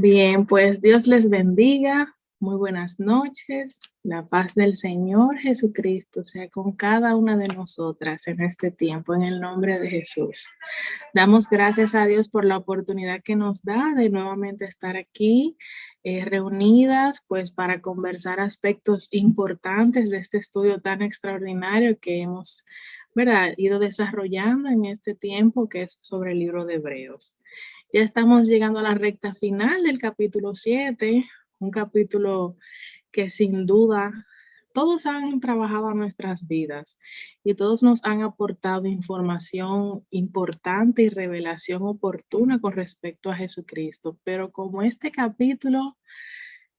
Bien, pues Dios les bendiga. Muy buenas noches. La paz del Señor Jesucristo sea con cada una de nosotras en este tiempo, en el nombre de Jesús. Damos gracias a Dios por la oportunidad que nos da de nuevamente estar aquí reunidas, pues para conversar aspectos importantes de este estudio tan extraordinario que hemos, ¿verdad?, ido desarrollando en este tiempo, que es sobre el libro de Hebreos. Ya estamos llegando a la recta final del capítulo 7, un capítulo que sin duda todos han trabajado en nuestras vidas y todos nos han aportado información importante y revelación oportuna con respecto a Jesucristo. Pero como este capítulo,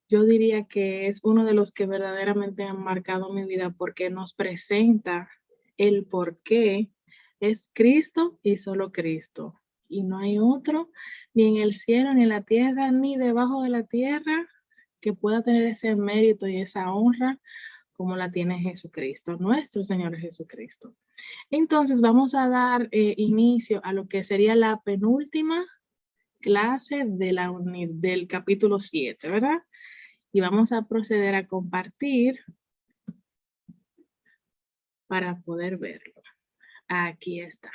yo diría que es uno de los que verdaderamente han marcado mi vida porque nos presenta el por qué es Cristo y solo Cristo. Y no hay otro, ni en el cielo, ni en la tierra, ni debajo de la tierra, que pueda tener ese mérito y esa honra como la tiene Jesucristo, nuestro Señor Jesucristo. Entonces vamos a dar inicio a lo que sería la penúltima clase del capítulo 7, ¿verdad? Y vamos a proceder a compartir para poder verlo. Aquí está.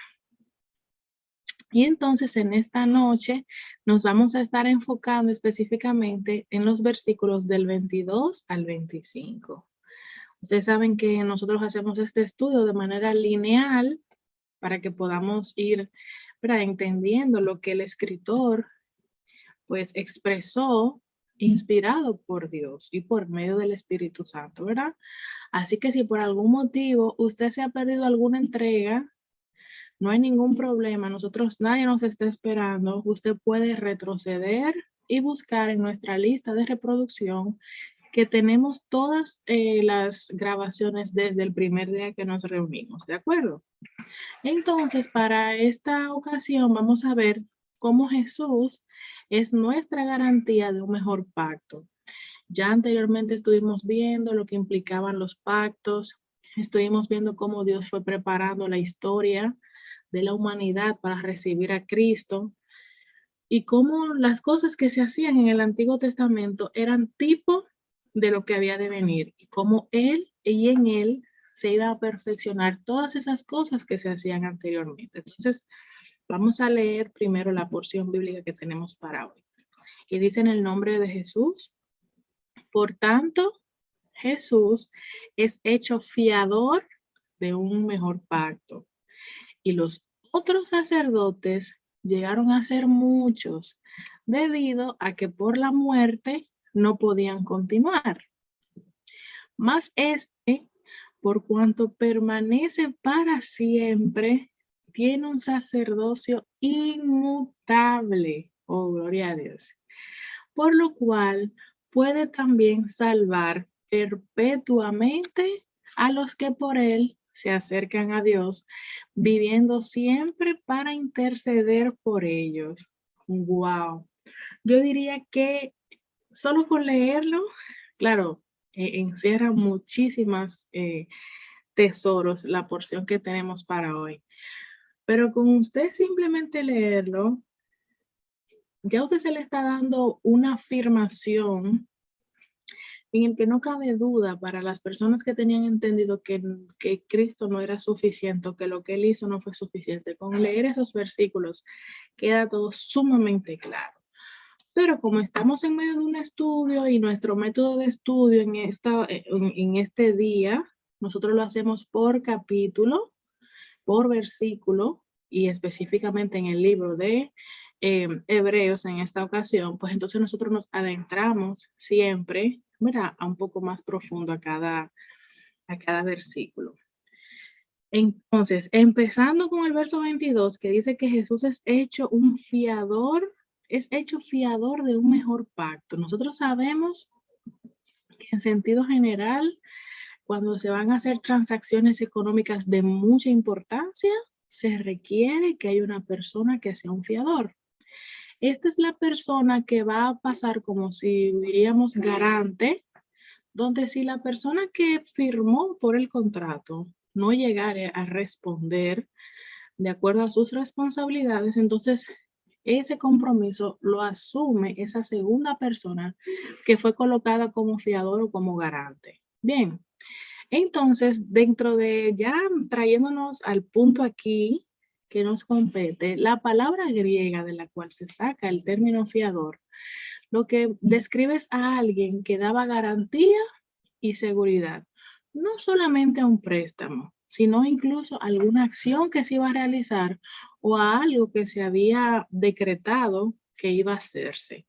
Y entonces en esta noche nos vamos a estar enfocando específicamente en los versículos del 22 al 25. Ustedes saben que nosotros hacemos este estudio de manera lineal para que podamos ir, ¿verdad?, entendiendo lo que el escritor pues expresó inspirado por Dios y por medio del Espíritu Santo, ¿verdad? Así que si por algún motivo usted se ha perdido alguna entrega, no hay ningún problema. Nosotros, nadie nos está esperando. Usted puede retroceder y buscar en nuestra lista de reproducción que tenemos todas las grabaciones desde el primer día que nos reunimos, ¿de acuerdo? Entonces, para esta ocasión vamos a ver cómo Jesús es nuestra garantía de un mejor pacto. Ya anteriormente estuvimos viendo lo que implicaban los pactos, estuvimos viendo cómo Dios fue preparando la historia de la humanidad para recibir a Cristo y cómo las cosas que se hacían en el Antiguo Testamento eran tipo de lo que había de venir y cómo Él y en Él se iba a perfeccionar todas esas cosas que se hacían anteriormente. Entonces, vamos a leer primero la porción bíblica que tenemos para hoy. Y dice en el nombre de Jesús: por tanto, Jesús es hecho fiador de un mejor pacto. Y los otros sacerdotes llegaron a ser muchos, debido a que por la muerte no podían continuar. Mas este, por cuanto permanece para siempre, tiene un sacerdocio inmutable. Oh, gloria a Dios. Por lo cual puede también salvar perpetuamente a los que por él se acercan a Dios, viviendo siempre para interceder por ellos. Wow. Yo diría que solo con leerlo, claro, encierra muchísimas tesoros la porción que tenemos para hoy. Pero con usted simplemente leerlo, ya usted se le está dando una afirmación en el que no cabe duda para las personas que tenían entendido que Cristo no era suficiente, que lo que él hizo no fue suficiente. Con leer esos versículos queda todo sumamente claro. Pero como estamos en medio de un estudio y nuestro método de estudio en este día, nosotros lo hacemos por capítulo, por versículo y específicamente en el libro de Hebreos en esta ocasión, pues entonces nosotros nos adentramos siempre, ¿verdad?, a un poco más profundo a cada versículo. Entonces, empezando con el verso 22, que dice que Jesús es hecho fiador de un mejor pacto. Nosotros sabemos que en sentido general, cuando se van a hacer transacciones económicas de mucha importancia, se requiere que haya una persona que sea un fiador. Esta es la persona que va a pasar como si diríamos garante, donde si la persona que firmó por el contrato no llegare a responder de acuerdo a sus responsabilidades, entonces ese compromiso lo asume esa segunda persona que fue colocada como fiador o como garante. Bien, entonces, dentro de ya trayéndonos al punto aquí que nos compete, la palabra griega de la cual se saca el término fiador, lo que describe es a alguien que daba garantía y seguridad, no solamente a un préstamo, sino incluso a alguna acción que se iba a realizar o a algo que se había decretado que iba a hacerse.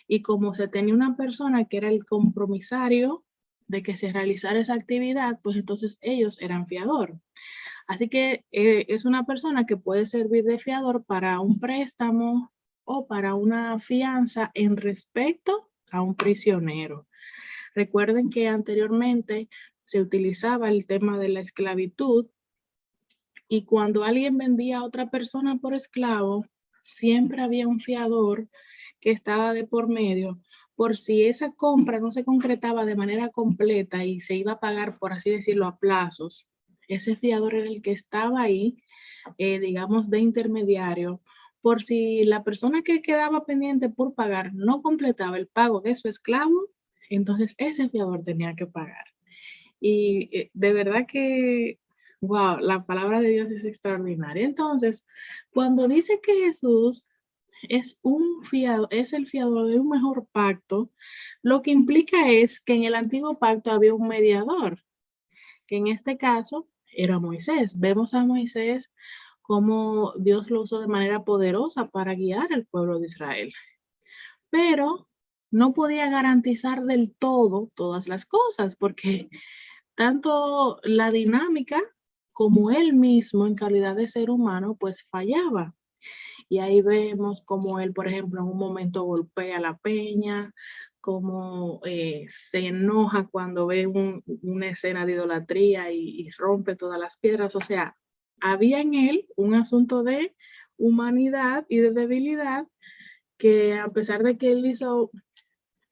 Y como se tenía una persona que era el compromisario de que se realizara esa actividad, pues entonces ellos eran fiador. Así que es una persona que puede servir de fiador para un préstamo o para una fianza en respecto a un prisionero. Recuerden que anteriormente se utilizaba el tema de la esclavitud y cuando alguien vendía a otra persona por esclavo, siempre había un fiador que estaba de por medio por si esa compra no se concretaba de manera completa y se iba a pagar, por así decirlo, a plazos. Ese fiador era el que estaba ahí, digamos, de intermediario, por si la persona que quedaba pendiente por pagar no completaba el pago de su esclavo, entonces ese fiador tenía que pagar. Y de verdad que, wow, la palabra de Dios es extraordinaria. Entonces, cuando dice que Jesús es el fiador de un mejor pacto, lo que implica es que en el antiguo pacto había un mediador, que en este caso era Moisés. Vemos a Moisés como Dios lo usó de manera poderosa para guiar al pueblo de Israel, pero no podía garantizar del todo todas las cosas, porque tanto la dinámica como él mismo en calidad de ser humano, pues fallaba. Y ahí vemos como él, por ejemplo, en un momento golpea la peña, como se enoja cuando ve una escena de idolatría y rompe todas las piedras. O sea, había en él un asunto de humanidad y de debilidad que a pesar de que él hizo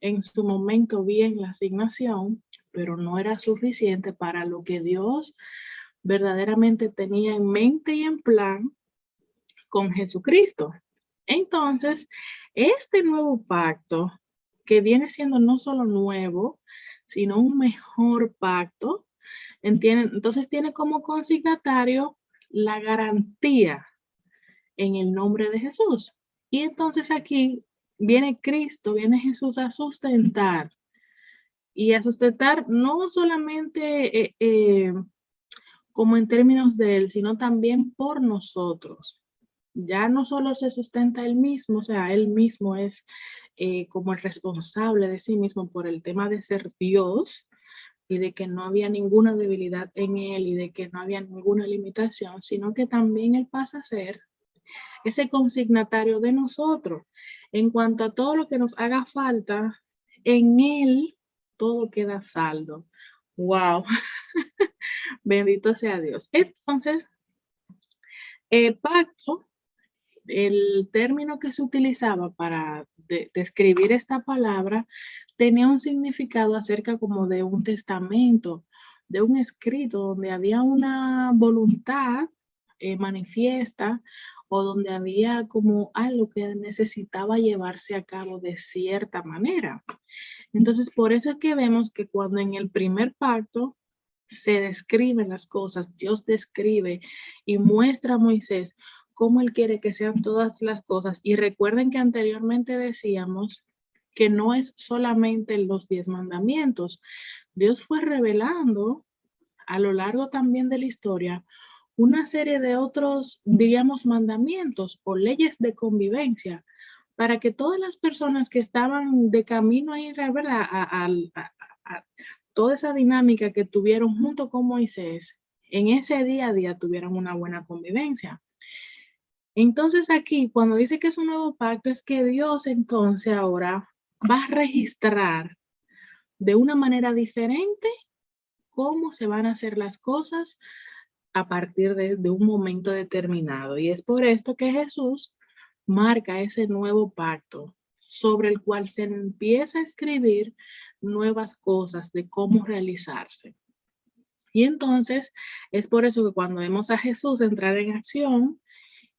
en su momento bien la asignación, pero no era suficiente para lo que Dios verdaderamente tenía en mente y en plan con Jesucristo. Entonces, este nuevo pacto, que viene siendo no solo nuevo, sino un mejor pacto, entonces tiene como consignatario la garantía en el nombre de Jesús. Y entonces aquí viene Cristo, viene Jesús a sustentar y a sustentar no solamente como en términos de él, sino también por nosotros. Ya no solo se sustenta él mismo, o sea, él mismo es como el responsable de sí mismo por el tema de ser Dios y de que no había ninguna debilidad en él y de que no había ninguna limitación, sino que también él pasa a ser ese consignatario de nosotros. En cuanto a todo lo que nos haga falta, en él todo queda saldo. Wow, bendito sea Dios. Entonces, pacto, el término que se utilizaba para describir esta palabra tenía un significado acerca como de un testamento, de un escrito donde había una voluntad manifiesta o donde había como algo que necesitaba llevarse a cabo de cierta manera. Entonces, por eso es que vemos que cuando en el primer pacto se describen las cosas, Dios describe y muestra a Moisés cómo Él quiere que sean todas las cosas. Y recuerden que anteriormente decíamos que no es solamente los 10 mandamientos. Dios fue revelando a lo largo también de la historia una serie de otros, diríamos, mandamientos o leyes de convivencia para que todas las personas que estaban de camino a ir, ¿verdad? A toda esa dinámica que tuvieron junto con Moisés, en ese día a día tuvieran una buena convivencia. Entonces aquí, cuando dice que es un nuevo pacto, es que Dios entonces ahora va a registrar de una manera diferente cómo se van a hacer las cosas a partir de un momento determinado. Y es por esto que Jesús marca ese nuevo pacto sobre el cual se empieza a escribir nuevas cosas de cómo realizarse. Y entonces es por eso que cuando vemos a Jesús entrar en acción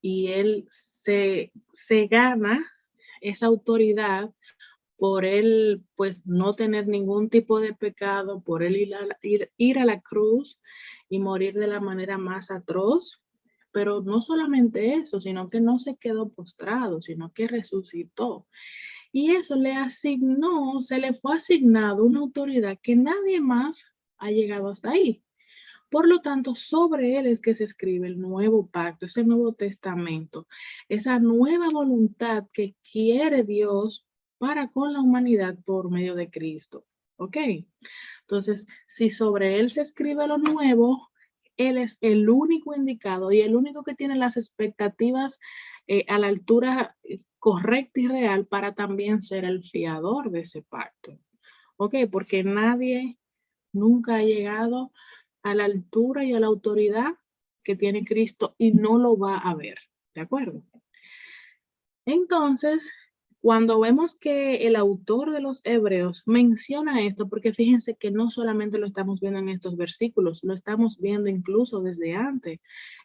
y él se gana esa autoridad por él, pues, no tener ningún tipo de pecado, por él ir a la cruz y morir de la manera más atroz. Pero no solamente eso, sino que no se quedó postrado, sino que resucitó. Y eso le asignó, se le fue asignado una autoridad que nadie más ha llegado hasta ahí. Por lo tanto, sobre él es que se escribe el nuevo pacto, ese nuevo testamento, esa nueva voluntad que quiere Dios para con la humanidad por medio de Cristo. ¿Ok? Entonces, si sobre él se escribe lo nuevo, él es el único indicado y el único que tiene las expectativas a la altura correcta y real para también ser el fiador de ese pacto. ¿Ok? Porque nadie nunca ha llegado a la altura y a la autoridad que tiene Cristo y no lo va a ver. ¿De acuerdo? Entonces, cuando vemos que el autor de los Hebreos menciona esto, porque fíjense que no solamente lo estamos viendo en estos versículos, lo estamos viendo incluso desde antes.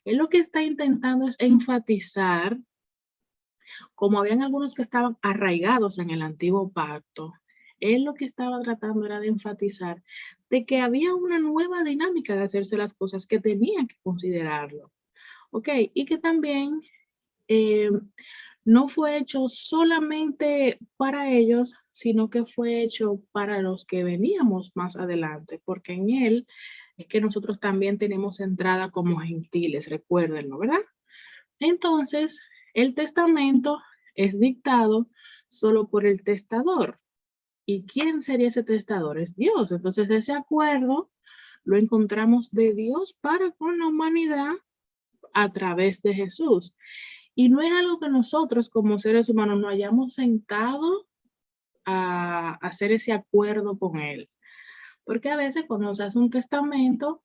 Él lo que está intentando es enfatizar, como habían algunos que estaban arraigados en el antiguo pacto, él lo que estaba tratando era de enfatizar de que había una nueva dinámica de hacerse las cosas que tenían que considerarlo. ¿Ok? Y que también eh, no fue hecho solamente para ellos, sino que fue hecho para los que veníamos más adelante, porque en él es que nosotros también tenemos entrada como gentiles, recuérdenlo, ¿verdad? Entonces, el testamento es dictado solo por el testador. ¿Y quién sería ese testador? Es Dios. Entonces, ese acuerdo lo encontramos de Dios para con la humanidad a través de Jesús. Y no es algo que nosotros como seres humanos nos hayamos sentado a hacer ese acuerdo con él. Porque a veces cuando se hace un testamento,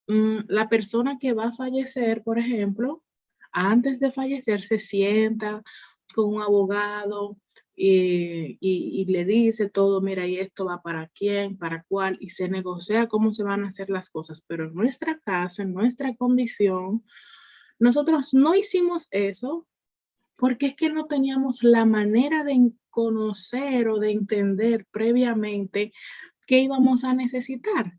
la persona que va a fallecer, por ejemplo, antes de fallecer se sienta con un abogado y le dice todo, mira, y esto va para quién, para cuál, y se negocia cómo se van a hacer las cosas. Pero en nuestra casa, en nuestra condición, nosotros no hicimos eso porque es que no teníamos la manera de conocer o de entender previamente qué íbamos a necesitar.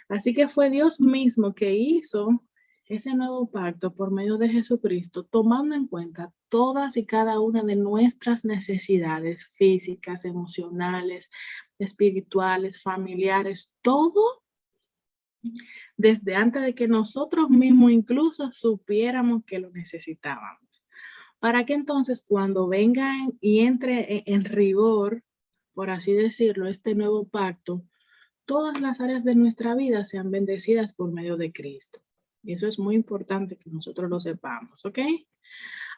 Así que fue Dios mismo que hizo ese nuevo pacto por medio de Jesucristo, tomando en cuenta todas y cada una de nuestras necesidades físicas, emocionales, espirituales, familiares, todo desde antes de que nosotros mismos incluso supiéramos que lo necesitábamos. Para que entonces cuando venga y entre en rigor, por así decirlo, este nuevo pacto, todas las áreas de nuestra vida sean bendecidas por medio de Cristo. Y eso es muy importante que nosotros lo sepamos, ¿ok?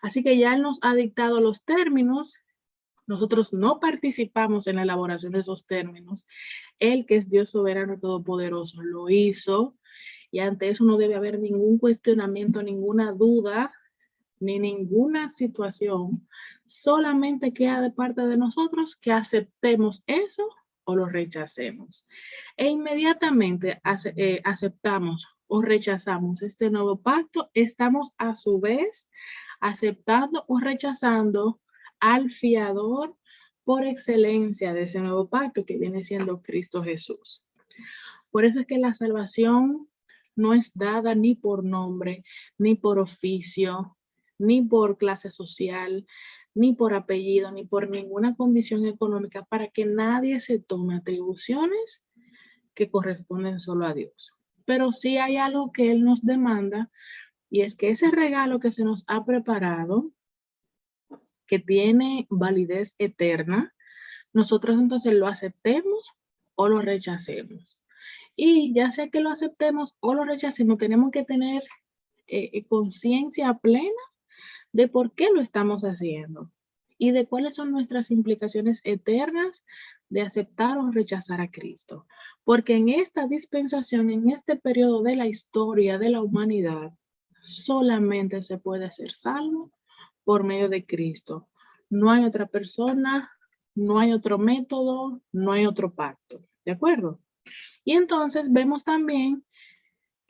Así que ya Él nos ha dictado los términos, nosotros no participamos en la elaboración de esos términos. Él, que es Dios soberano y todopoderoso, lo hizo y ante eso no debe haber ningún cuestionamiento, ninguna duda, ni ninguna situación. Solamente queda de parte de nosotros que aceptemos eso o lo rechacemos. E inmediatamente aceptamos o rechazamos este nuevo pacto, estamos a su vez aceptando o rechazando al fiador por excelencia de ese nuevo pacto que viene siendo Cristo Jesús. Por eso es que la salvación no es dada ni por nombre, ni por oficio, ni por clase social, ni por apellido, ni por ninguna condición económica, para que nadie se tome atribuciones que corresponden solo a Dios. Pero sí hay algo que Él nos demanda, y es que ese regalo que se nos ha preparado, que tiene validez eterna, nosotros entonces lo aceptemos o lo rechacemos. Y ya sea que lo aceptemos o lo rechacemos, tenemos que tener conciencia plena de por qué lo estamos haciendo y de cuáles son nuestras implicaciones eternas de aceptar o rechazar a Cristo. Porque en esta dispensación, en este periodo de la historia de la humanidad, solamente se puede ser salvo por medio de Cristo. No hay otra persona, no hay otro método, no hay otro pacto. ¿De acuerdo? Y entonces vemos también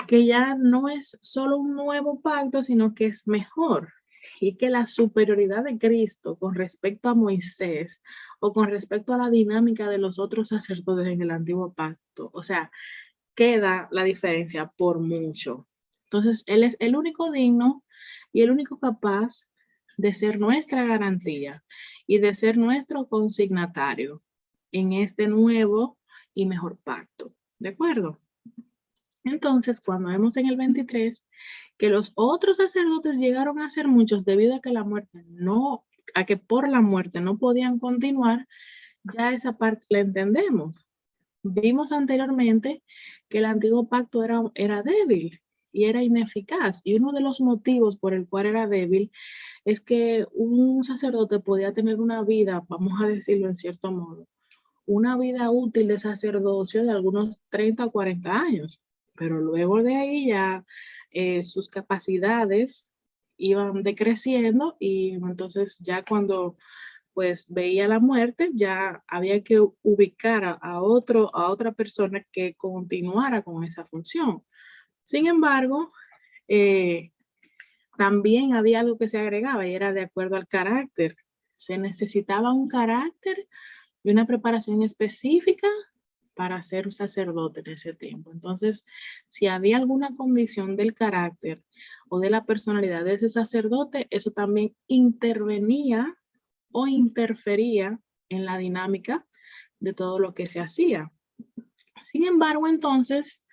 que ya no es solo un nuevo pacto, sino que es mejor. y que la superioridad de Cristo con respecto a Moisés o con respecto a la dinámica de los otros sacerdotes en el antiguo pacto, o sea, queda la diferencia por mucho. Entonces, Él es el único digno y el único capaz de ser nuestra garantía y de ser nuestro consignatario en este nuevo y mejor pacto. ¿De acuerdo? Entonces, cuando vemos en el 23 que los otros sacerdotes llegaron a ser muchos debido a que a que por la muerte no podían continuar, ya esa parte la entendemos. Vimos anteriormente que el antiguo pacto era débil y era ineficaz. Y uno de los motivos por el cual era débil es que un sacerdote podía tener una vida, vamos a decirlo en cierto modo, una vida útil de sacerdocio de algunos 30 o 40 años. Pero luego de ahí ya sus capacidades iban decreciendo y entonces ya cuando pues veía la muerte, ya había que ubicar a otra persona que continuara con esa función. Sin embargo, también había algo que se agregaba y era de acuerdo al carácter. Se necesitaba un carácter y una preparación específica para ser un sacerdote en ese tiempo. Entonces, si había alguna condición del carácter o de la personalidad de ese sacerdote, eso también intervenía o interfería en la dinámica de todo lo que se hacía. Sin embargo, entonces,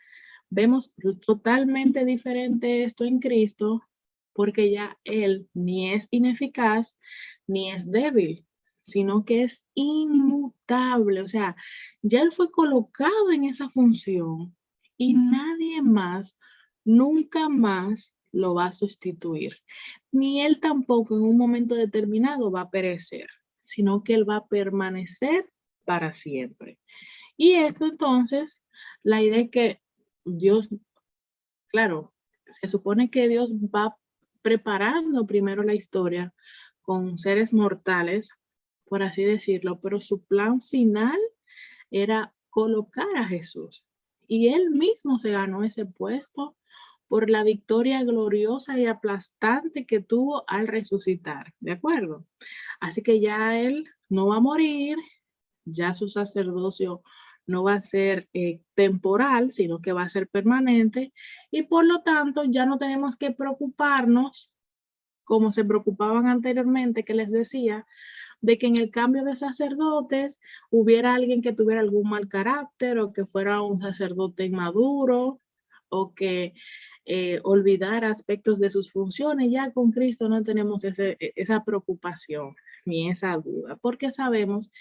vemos totalmente diferente esto en Cristo, porque ya Él ni es ineficaz ni es débil, sino que es inmutable. O sea, ya Él fue colocado en esa función y nadie más, nunca más lo va a sustituir. Ni Él tampoco en un momento determinado va a perecer, sino que Él va a permanecer para siempre. Y esto entonces, la idea es que Dios, claro, se supone que Dios va preparando primero la historia con seres mortales, por así decirlo, pero su plan final era colocar a Jesús. Y él mismo se ganó ese puesto por la victoria gloriosa y aplastante que tuvo al resucitar, ¿de acuerdo? Así que ya él no va a morir, ya su sacerdocio no va a ser temporal, sino que va a ser permanente y por lo tanto ya no tenemos que preocuparnos como se preocupaban anteriormente, que les decía, de que en el cambio de sacerdotes hubiera alguien que tuviera algún mal carácter o que fuera un sacerdote inmaduro o que olvidara aspectos de sus funciones. Ya con Cristo no tenemos esa preocupación ni esa duda, porque sabemos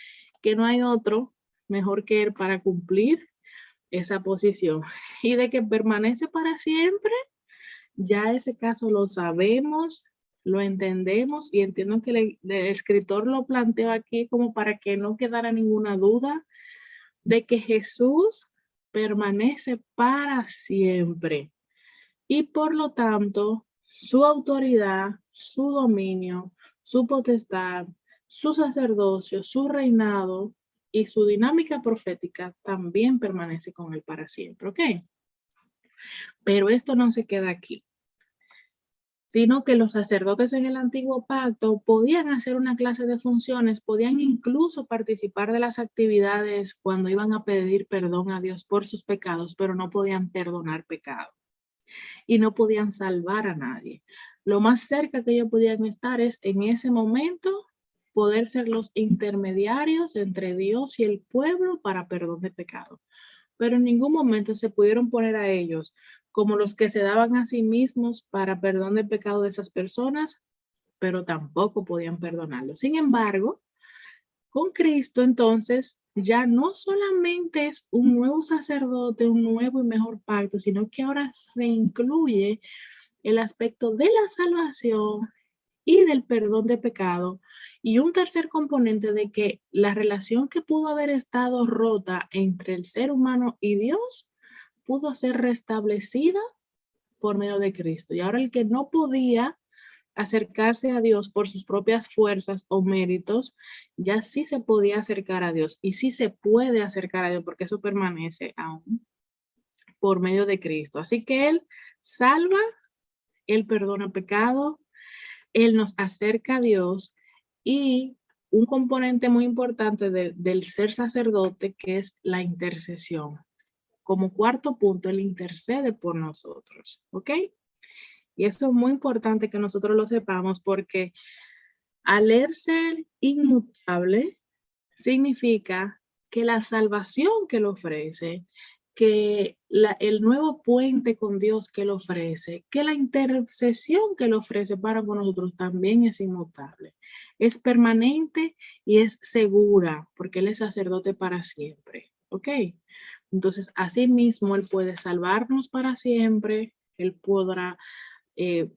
que no hay otro mejor que Él para cumplir esa posición y de que permanece para siempre. Ya ese caso lo sabemos, lo entendemos y entiendo que el escritor lo planteó aquí como para que no quedara ninguna duda de que Jesús permanece para siempre y por lo tanto su autoridad, su dominio, su potestad, su sacerdocio, su reinado y su dinámica profética también permanece con él para siempre, ¿ok? Pero esto no se queda aquí, sino que los sacerdotes en el antiguo pacto podían hacer una clase de funciones, podían incluso participar de las actividades cuando iban a pedir perdón a Dios por sus pecados, pero no podían perdonar pecados y no podían salvar a nadie. Lo más cerca que ellos podían estar es en ese momento poder ser los intermediarios entre Dios y el pueblo para perdón de pecado. Pero en ningún momento se pudieron poner a ellos como los que se daban a sí mismos para perdón de pecado de esas personas, pero tampoco podían perdonarlo. Sin embargo, con Cristo entonces ya no solamente es un nuevo sacerdote, un nuevo y mejor pacto, sino que ahora se incluye el aspecto de la salvación y del perdón de pecado y un tercer componente de que la relación que pudo haber estado rota entre el ser humano y Dios pudo ser restablecida por medio de Cristo. Y ahora el que no podía acercarse a Dios por sus propias fuerzas o méritos, ya sí se podía acercar a Dios y sí se puede acercar a Dios porque eso permanece aún por medio de Cristo. Así que Él salva, Él perdona pecado, Él nos acerca a Dios y un componente muy importante del ser sacerdote, que es la intercesión. Como cuarto punto, Él intercede por nosotros, ¿ok? Y eso es muy importante que nosotros lo sepamos porque al él ser inmutable, significa que la salvación que Él ofrece, que el nuevo puente con Dios que Él ofrece, que la intercesión que Él ofrece para con nosotros también es inmutable, es permanente y es segura, porque Él es sacerdote para siempre, ¿ok? Entonces, asimismo, Él puede salvarnos para siempre, Él podrá eh,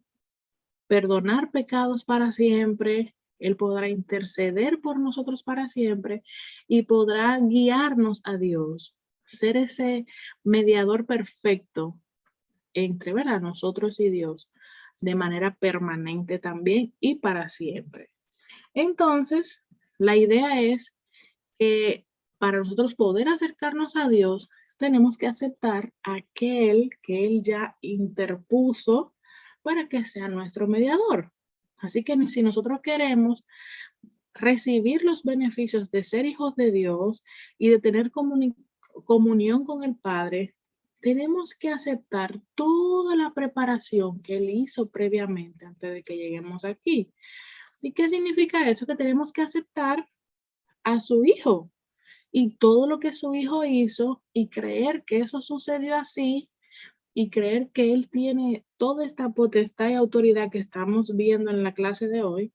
perdonar pecados para siempre, Él podrá interceder por nosotros para siempre y podrá guiarnos a Dios, ser ese mediador perfecto entre, ¿verdad?, nosotros y Dios de manera permanente también y para siempre. Entonces, la idea es que para nosotros poder acercarnos a Dios, tenemos que aceptar aquel que Él ya interpuso para que sea nuestro mediador. Así que si nosotros queremos recibir los beneficios de ser hijos de Dios y de tener comunión con el Padre, tenemos que aceptar toda la preparación que Él hizo previamente antes de que lleguemos aquí. ¿Y qué significa eso? Que tenemos que aceptar a su Hijo y todo lo que su Hijo hizo y creer que eso sucedió así y creer que Él tiene toda esta potestad y autoridad que estamos viendo en la clase de hoy,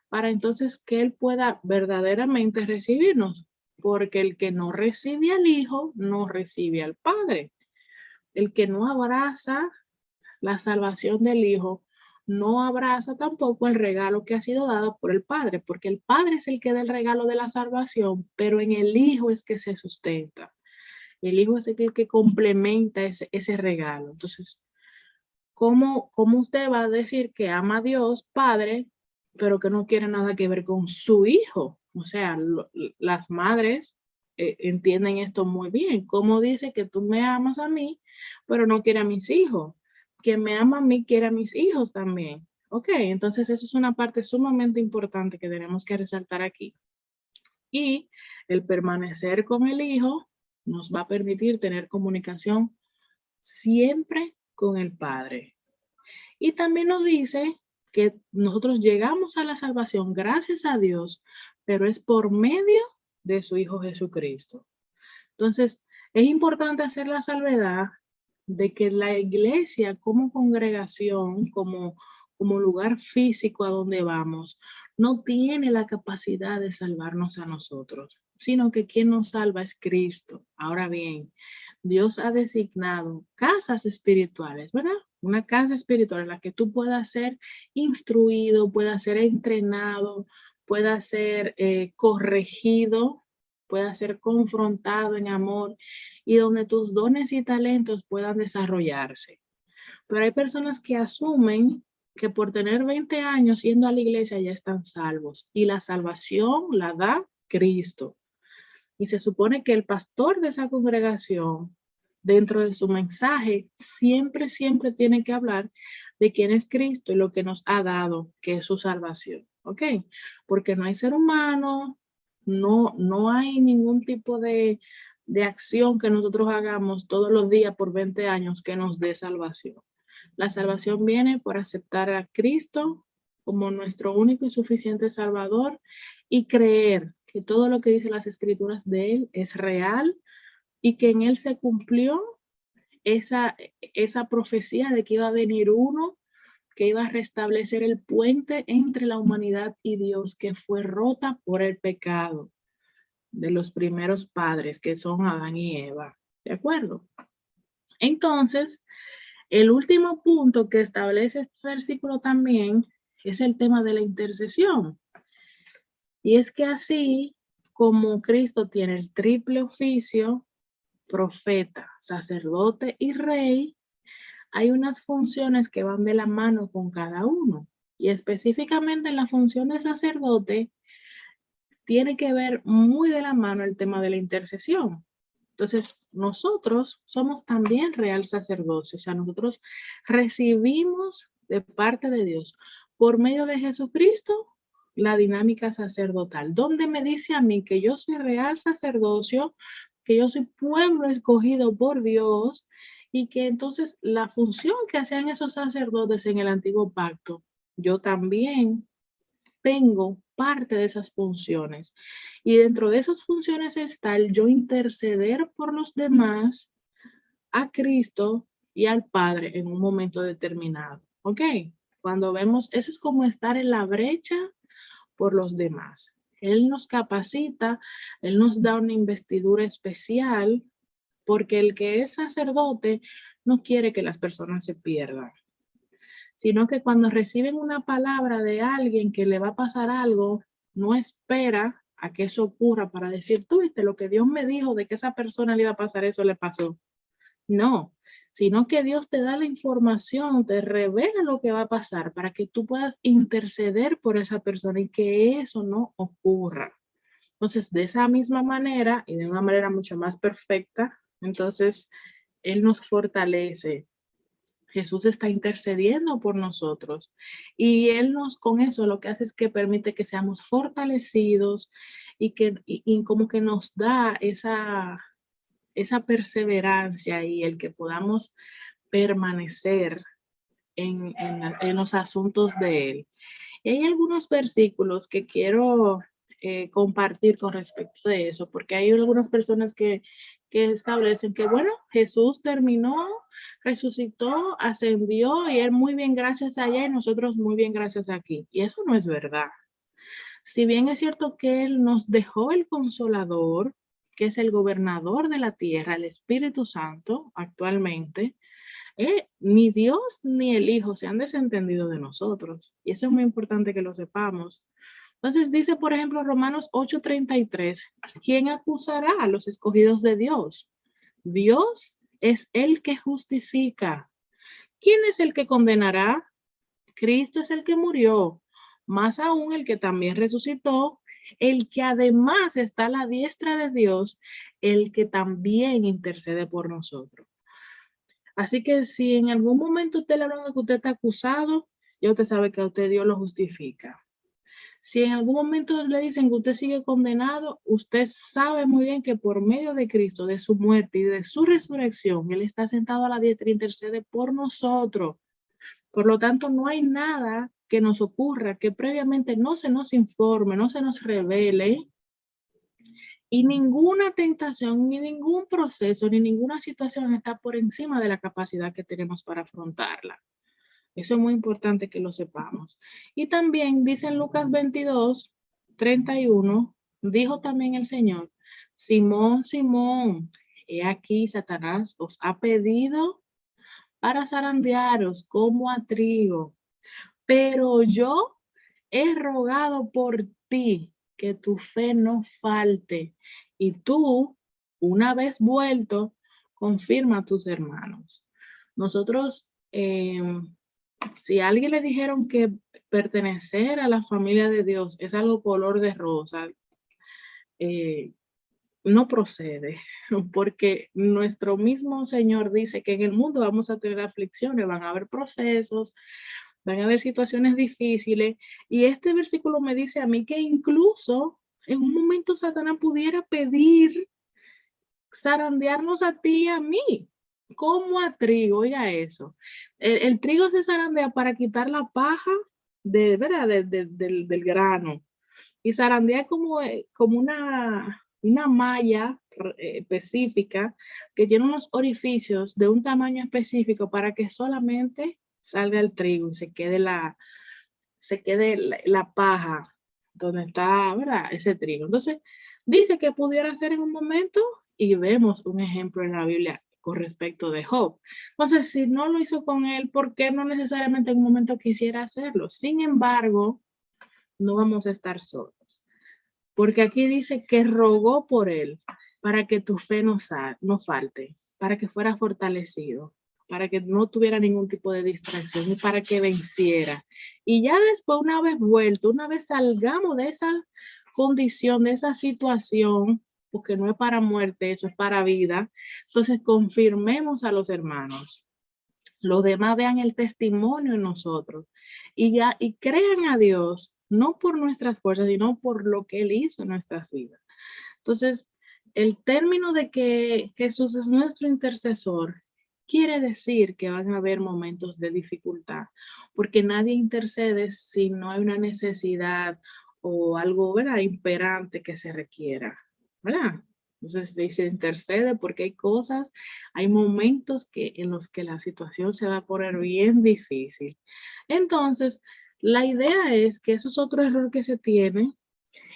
para entonces que Él pueda verdaderamente recibirnos, porque el que no recibe al Hijo no recibe al Padre. El que no abraza la salvación del Hijo no abraza tampoco el regalo que ha sido dado por el Padre, porque el Padre es el que da el regalo de la salvación, pero en el Hijo es que se sustenta. El Hijo es el que complementa ese regalo. Entonces, ¿cómo usted va a decir que ama a Dios, Padre, pero que no quiere nada que ver con su Hijo? O sea, las madres entienden esto muy bien. ¿Cómo dice que tú me amas a mí, pero no quiere a mis hijos? Que me ama a mí, quiere a mis hijos también. Ok, entonces eso es una parte sumamente importante que tenemos que resaltar aquí. Y el permanecer con el Hijo nos va a permitir tener comunicación siempre con el Padre. Y también nos dice que nosotros llegamos a la salvación gracias a Dios, pero es por medio de su Hijo Jesucristo. Entonces, es importante hacer la salvedad de que la iglesia como congregación, como lugar físico a donde vamos, no tiene la capacidad de salvarnos a nosotros, sino que quien nos salva es Cristo. Ahora bien, Dios ha designado casas espirituales, ¿verdad? Una casa espiritual en la que tú puedas ser instruido, puedas ser entrenado, puedas ser corregido, puedas ser confrontado en amor y donde tus dones y talentos puedan desarrollarse. Pero hay personas que asumen que por tener 20 años yendo a la iglesia ya están salvos y la salvación la da Cristo. Y se supone que el pastor de esa congregación, dentro de su mensaje, siempre tiene que hablar de quién es Cristo y lo que nos ha dado, que es su salvación. ¿Ok? Porque no hay ser humano, no hay ningún tipo de acción que nosotros hagamos todos los días por 20 años que nos dé salvación. La salvación viene por aceptar a Cristo como nuestro único y suficiente Salvador y creer que todo lo que dice las escrituras de Él es real y que en Él se cumplió esa profecía de que iba a venir uno que iba a restablecer el puente entre la humanidad y Dios que fue rota por el pecado de los primeros padres, que son Adán y Eva. ¿De acuerdo? Entonces, el último punto que establece este versículo también es el tema de la intercesión. Y es que así como Cristo tiene el triple oficio, profeta, sacerdote y rey, hay unas funciones que van de la mano con cada uno. Y específicamente en la función de sacerdote, tiene que ver muy de la mano el tema de la intercesión. Entonces, nosotros somos también real sacerdocio, o sea, nosotros recibimos de parte de Dios por medio de Jesucristo, la dinámica sacerdotal, donde me dice a mí que yo soy real sacerdocio, que yo soy pueblo escogido por Dios, y que entonces la función que hacían esos sacerdotes en el antiguo pacto, yo también tengo parte de esas funciones. Y dentro de esas funciones está el yo interceder por los demás, a Cristo y al Padre en un momento determinado. ¿Ok? Cuando vemos, eso es como estar en la brecha por los demás. Él nos capacita, Él nos da una investidura especial, porque el que es sacerdote no quiere que las personas se pierdan, sino que cuando reciben una palabra de alguien que le va a pasar algo, no espera a que eso ocurra para decir, tú viste lo que Dios me dijo de que esa persona le iba a pasar, eso le pasó. No, sino que Dios te da la información, te revela lo que va a pasar para que tú puedas interceder por esa persona y que eso no ocurra. Entonces, de esa misma manera y de una manera mucho más perfecta, entonces Él nos fortalece. Jesús está intercediendo por nosotros y Él nos, con eso lo que hace es que permite que seamos fortalecidos y que y como que nos da esa perseverancia y el que podamos permanecer en los asuntos de Él. Y hay algunos versículos que quiero compartir con respecto de eso, porque hay algunas personas que establecen que, bueno, Jesús terminó, resucitó, ascendió y Él muy bien gracias allá y nosotros muy bien gracias aquí. Y eso no es verdad. Si bien es cierto que Él nos dejó el Consolador, que es el gobernador de la tierra, el Espíritu Santo actualmente, ni Dios ni el Hijo se han desentendido de nosotros. Y eso es muy importante que lo sepamos. Entonces dice, por ejemplo, Romanos 8:33, ¿quién acusará a los escogidos de Dios? Dios es el que justifica. ¿Quién es el que condenará? Cristo es el que murió, más aún el que también resucitó, el que además está a la diestra de Dios, el que también intercede por nosotros. Así que si en algún momento usted le habla de que usted está acusado, ya usted sabe que a usted Dios lo justifica. Si en algún momento le dicen que usted sigue condenado, usted sabe muy bien que por medio de Cristo, de su muerte y de su resurrección, Él está sentado a la diestra e intercede por nosotros. Por lo tanto, no hay nada que nos ocurra que previamente no se nos informe, no se nos revele, y ninguna tentación, ni ningún proceso, ni ninguna situación está por encima de la capacidad que tenemos para afrontarla. Eso es muy importante que lo sepamos. Y también dice en Lucas 22:31, dijo también el Señor, Simón, Simón, he aquí Satanás os ha pedido para zarandearos como a trigo, pero yo he rogado por ti que tu fe no falte y tú, una vez vuelto, confirma a tus hermanos. Nosotros, si a alguien le dijeron que pertenecer a la familia de Dios es algo color de rosa, no procede, porque nuestro mismo Señor dice que en el mundo vamos a tener aflicciones, van a haber procesos, van a haber situaciones difíciles, y este versículo me dice a mí que incluso en un momento Satanás pudiera pedir zarandearnos a ti y a mí, como a trigo, oiga eso. El trigo se zarandea para quitar la paja ¿verdad? Del grano, y zarandea como una malla específica que tiene unos orificios de un tamaño específico para que solamente salga el trigo y se quede la paja donde está, ¿verdad? Ese trigo. Entonces, dice que pudiera ser en un momento y vemos un ejemplo en la Biblia con respecto de Job. Entonces, si no lo hizo con él, ¿por qué no necesariamente en un momento quisiera hacerlo? Sin embargo, no vamos a estar solos. Porque aquí dice que rogó por él para que tu fe no falte, para que fuera fortalecido, para que no tuviera ningún tipo de distracción y para que venciera. Y ya después, una vez vuelto, una vez salgamos de esa condición, de esa situación, porque no es para muerte, eso es para vida, entonces confirmemos a los hermanos. los demás vean el testimonio en nosotros y crean a Dios, no por nuestras fuerzas, sino por lo que Él hizo en nuestras vidas. Entonces, el término de que Jesús es nuestro intercesor quiere decir que van a haber momentos de dificultad, porque nadie intercede si no hay una necesidad o algo, ¿verdad?, imperante que se requiera, ¿verdad? Entonces se intercede porque hay cosas, hay momentos en los que la situación se va a poner bien difícil. Entonces, la idea es que eso es otro error que se tiene,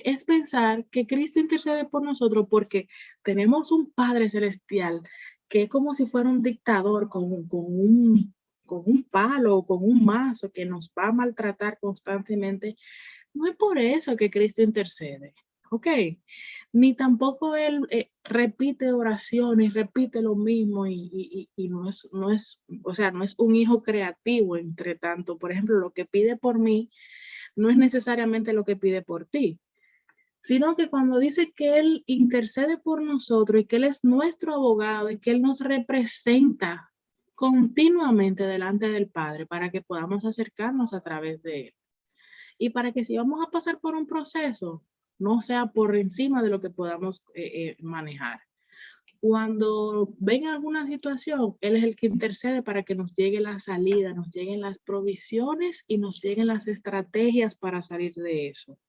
es pensar que Cristo intercede por nosotros porque tenemos un Padre Celestial que es como si fuera un dictador con un palo o con un mazo que nos va a maltratar constantemente. No es por eso que Cristo intercede, ¿ok? Ni tampoco Él repite oraciones, repite lo mismo y o sea, no es un hijo creativo entre tanto. Por ejemplo, lo que pide por mí no es necesariamente lo que pide por ti, sino que cuando dice que Él intercede por nosotros y que Él es nuestro abogado y que Él nos representa continuamente delante del Padre para que podamos acercarnos a través de Él. Y para que si vamos a pasar por un proceso, no sea por encima de lo que podamos manejar. Cuando venga alguna situación, Él es el que intercede para que nos llegue la salida, nos lleguen las provisiones y nos lleguen las estrategias para salir de eso.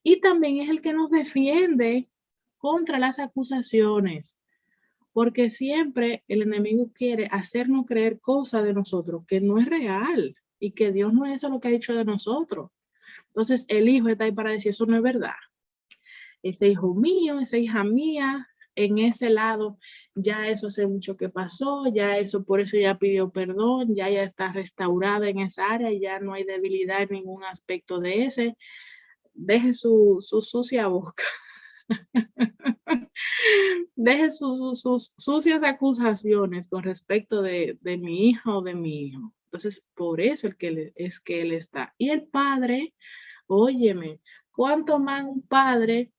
Y también es el que nos defiende contra las acusaciones, porque siempre el enemigo quiere hacernos creer cosas de nosotros que no es real y que Dios no es eso lo que ha dicho de nosotros. Entonces el hijo está ahí para decir, eso no es verdad. Ese hijo mío, esa hija mía, en ese lado, ya eso hace mucho que pasó, ya eso, por eso ya pidió perdón, ya está restaurada en esa área, ya no hay debilidad en ningún aspecto de ese. Deje su sucia boca. Deje sus sucias acusaciones con respecto de mi hija o de mi hijo. Entonces, por eso es que él está. Y el padre, óyeme, ¿cuánto más un padre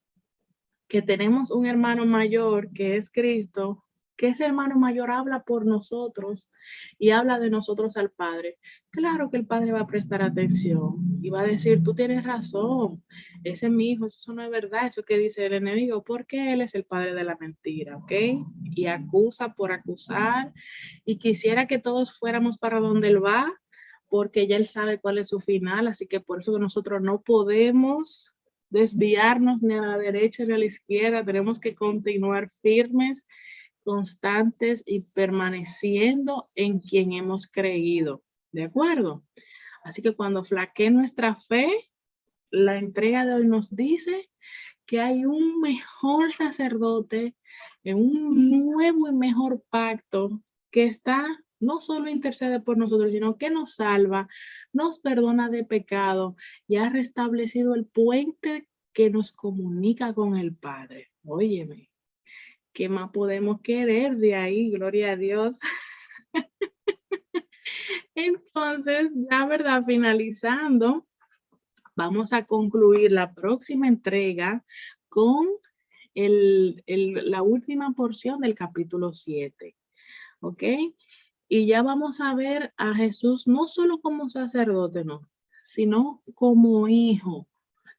que tenemos un hermano mayor que es Cristo, que ese hermano mayor habla por nosotros y habla de nosotros al Padre? Claro que el Padre va a prestar atención y va a decir, tú tienes razón, ese es mi hijo, eso no es verdad, eso que dice el enemigo, porque él es el padre de la mentira, ¿ok? Y acusa por acusar y quisiera que todos fuéramos para donde él va, porque ya él sabe cuál es su final, así que por eso que nosotros no podemos desviarnos ni a la derecha ni a la izquierda, tenemos que continuar firmes, constantes y permaneciendo en quien hemos creído, ¿de acuerdo? Así que cuando flaquee nuestra fe, la entrega de hoy nos dice que hay un mejor sacerdote en un nuevo y mejor pacto que está, no solo intercede por nosotros, sino que nos salva, nos perdona de pecado y ha restablecido el puente que nos comunica con el Padre. Óyeme, ¿qué más podemos querer de ahí? Gloria a Dios. Entonces, ya, ¿verdad? Finalizando, vamos a concluir la próxima entrega con la última porción del capítulo 7, ¿ok? Y ya vamos a ver a Jesús no solo como sacerdote, no, sino como hijo,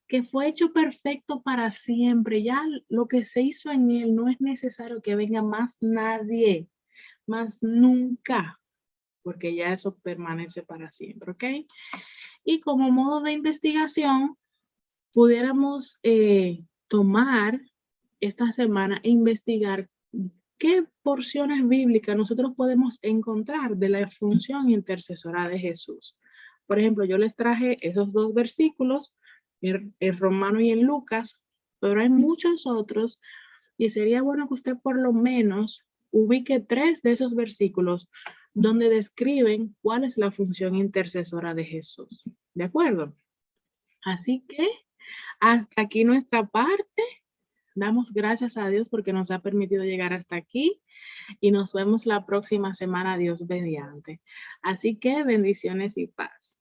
que fue hecho perfecto para siempre. Ya lo que se hizo en él no es necesario que venga más nadie, más nunca, porque ya eso permanece para siempre, ¿ok? Y como modo de investigación, pudiéramos tomar esta semana e investigar qué porciones bíblicas nosotros podemos encontrar de la función intercesora de Jesús. Por ejemplo, yo les traje esos dos versículos en Romano y en Lucas, pero hay muchos otros y sería bueno que usted por lo menos ubique 3 de esos versículos donde describen cuál es la función intercesora de Jesús. ¿De acuerdo? Así que hasta aquí nuestra parte. Damos gracias a Dios porque nos ha permitido llegar hasta aquí y nos vemos la próxima semana, Dios mediante. Así que bendiciones y paz.